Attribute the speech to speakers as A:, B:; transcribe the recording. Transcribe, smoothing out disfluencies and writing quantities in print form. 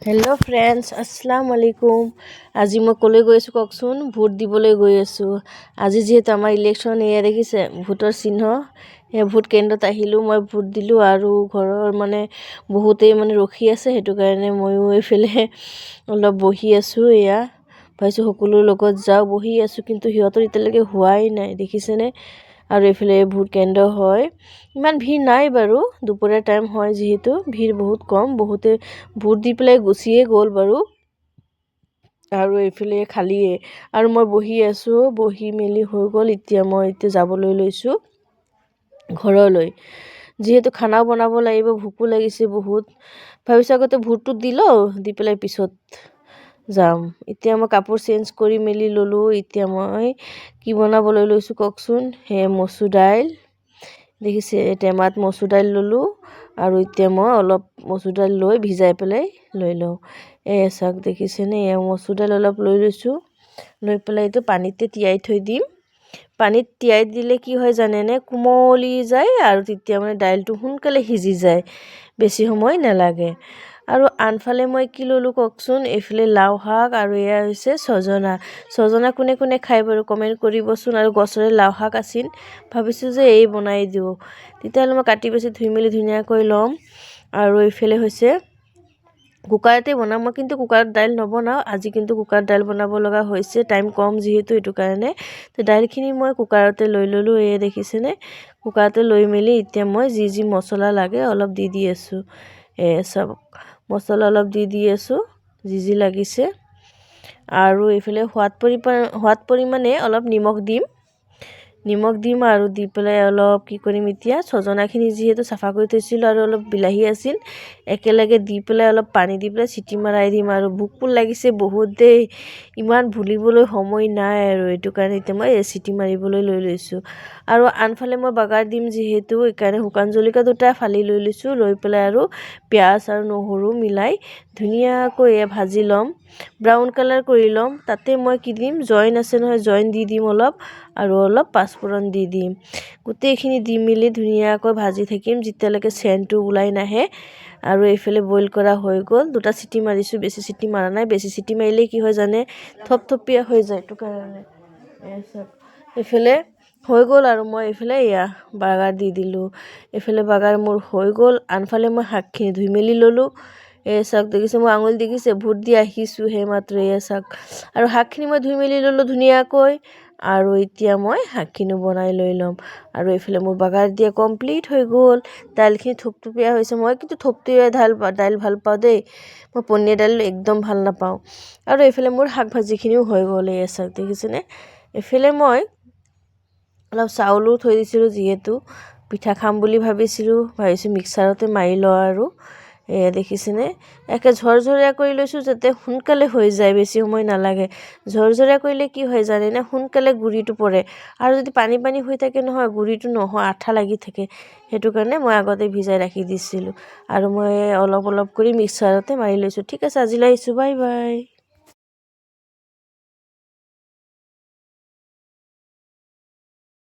A: Hello' friends, আসসালামু আলাইকুম। আজি মই ক'লৈ গৈ আছোঁ কওকচোন? ভোট দিবলৈ গৈ আছোঁ। আজি যিহেতু আমাৰ ইলেকশ্যন এয়া দেখিছে ভোটৰ চিহ্ন, সেই ভোট কেন্দ্ৰত আহিলোঁ। মই ভোট দিলোঁ আৰু ঘৰৰ বহুতেই ৰখি আছে, সেইটো কাৰণে ময়ো এইফালে অলপ বহি আছোঁ। এয়া ভাবিছোঁ সকলোৰ লগত যাওঁ, বহি আছোঁ, কিন্তু সিহঁতৰ এতিয়ালৈকে হোৱাই নাই, দেখিছেনে? আৰু এইফালে ভোট কেন্দ্ৰ হয়, ইমান ভিৰ নাই বাৰু, দুপৰীয়া টাইম হয় যিহেতু ভিৰ বহুত কম, বহুতে ভোট দি পেলাই গুচিয়ে গ'ল বাৰু। আৰু এইফালে খালীয়ে, আৰু মই বহি আছোঁ, বহি মেলি হৈ গ'ল। এতিয়া যাবলৈ লৈছোঁ ঘৰলৈ, যিহেতু খানাও বনাব লাগিব, ভোকো লাগিছে বহুত। ভাবিছোঁ আগতে ভোটটো দি লওঁ, দি পেলাই পিছত যাম। এতিয়া মই কাপোৰ চেঞ্জ কৰি মেলি ল'লোঁ। এতিয়া মই কি বনাবলৈ লৈছোঁ কওকচোন? মচুৰ দাইল দেখিছে, টেমাত মচুৰ দাইল ল'লোঁ। আৰু এতিয়া মই অলপ মচুৰ দাইল লৈ ভিজাই পেলাই লৈ লওঁ। চাওক দেখিছেনে, মচুৰ দাইল অলপ লৈ লৈছোঁ, লৈ পেলাই এইটো পানীতে তিয়াই থৈ দিম। পানীত তিয়াই দিলে কি হয় জানেনে, কোমলি যায় আৰু তেতিয়া দাইলটো সোনকালে সিজি যায়, বেছি সময় নালাগে। আৰু আনফালে মই কি ল'লোঁ কওকচোন? এইফালে লাও শাক, আৰু এয়া হৈছে ছজনা। কোনে কোনে খাই বাৰু কমেণ্ট কৰিবচোন। আৰু গছৰে লাও শাক আছিল, ভাবিছোঁ যে এই বনাই দিওঁ। তেতিয়াহ'লে মই কাটি বাছি ধুই মেলি ধুনীয়াকৈ ল'ম। আৰু এইফালে হৈছে কুকাৰতে বনাম মই, কিন্তু কুকাৰত দাইল নবনাওঁ আজি, কিন্তু কুকাৰত দাইল বনাব লগা হৈছে, টাইম কম যিহেতু, এইটো কাৰণে। তো দাইলখিনি মই কুকাৰতে লৈ ল'লোঁ, দেখিছেনে? কুকাৰতে লৈ মেলি এতিয়া মই যি মছলা লাগে অলপ দি আছোঁ। চব মছলা অলপ দি আছোঁ, যি লাগিছে। আৰু এইফালে সোৱাদ পৰিমাণে অলপ নিমখ দিম আৰু দি পেলাই অলপ কি কৰিম এতিয়া, ছজনাখিনি যিহেতু চাফা কৰি থৈছিলোঁ আৰু অলপ বিলাহী আছিল, একেলগে দি পেলাই অলপ পানী দি পেলাই চিটি মৰাই দিম। আৰু ভোকো লাগিছে বহুত দেই, ইমান ভুলিবলৈ সময় নাই, আৰু এইটো কাৰণে এতিয়া মই চিটি মাৰিবলৈ লৈ লৈছোঁ। আৰু আনফালে মই বাগাৰ দিম যিহেতু, সেইকাৰণে শুকান জলকীয়া 2টা ফালি লৈ লৈছোঁ, লৈ পেলাই আৰু পিঁয়াজ আৰু নহৰু মিলাই ধুনীয়াকৈ ভাজি ল'ম, ব্ৰাউন কালাৰ কৰি ল'ম। তাতে মই কি দিম, জইন আছে নহয়, জইন দি দিম অলপ, আৰু অলপ পাঁচফোৰণ দি দিম। গোটেইখিনি দি মেলি ধুনীয়াকৈ ভাজি থাকিম যেতিয়ালৈকে চেণ্টটো ওলাই নাহে। আৰু এইফালে বইল কৰা হৈ গ'ল, 2টা চিটি মাৰিছোঁ, বেছি চিটি মাৰা নাই। বেছি চিটি মাৰিলে কি হয় জানে, থপথপীয়া হৈ যায়, এইটো কাৰণে। এইফালে হৈ গ'ল, আৰু মই এইফালে বাগাৰ দি দিলোঁ। এইফালে বাগাৰ মোৰ হৈ গ'ল। আনফালে মই শাকখিনি ধুই মেলি ল'লোঁ। চাওক দেখিছে, মই আঙুলি দেখিছে, ভোট দি আহিছোঁ সেইমাত্ৰ, চাওক। আৰু শাকখিনি মই ধুই মেলি ল'লোঁ ধুনীয়াকৈ, আৰু এতিয়া মই শাকখিনি বনাই লৈ ল'ম। আৰু এইফালে মোৰ বাগাৰ দিয়া কমপ্লিট হৈ গ'ল। দাইলখিনি থপথপীয়া হৈছে, মই কিন্তু থপথপীয়া দাইল ভাল পাওঁ দেই, মই পনীয়া দাইল একদম ভাল নাপাওঁ। আৰু এইফালে মোৰ শাক ভাজিখিনিও হৈ গ'ল, চাওক দেখিছেনে? এইফালে মই অলপ চাউলো থৈ দিছিলোঁ, যিহেতু পিঠা খাম বুলি ভাবিছোঁ মিক্সাৰতে মাৰি লওঁ। আৰু দেখিছেনে, একে ঝৰঝৰীয়া কৰি লৈছোঁ যাতে সোনকালে হৈ যায়, বেছি সময় নালাগে। ঝৰঝৰীয়া কৰিলে কি হয় জানেনে, সোনকালে গুড়িটো পৰে। আৰু যদি পানী হৈ থাকে নহয়, গুড়িটো নহয়, আঠা লাগি থাকে, সেইটো কাৰণে মই আগতে ভিজাই ৰাখি দিছিলোঁ। আৰু মই অলপ কৰি মিক্সাৰতে মাৰি লৈছোঁ। ঠিক আছে, আজিলৈ আহিছোঁ, বাই বাই।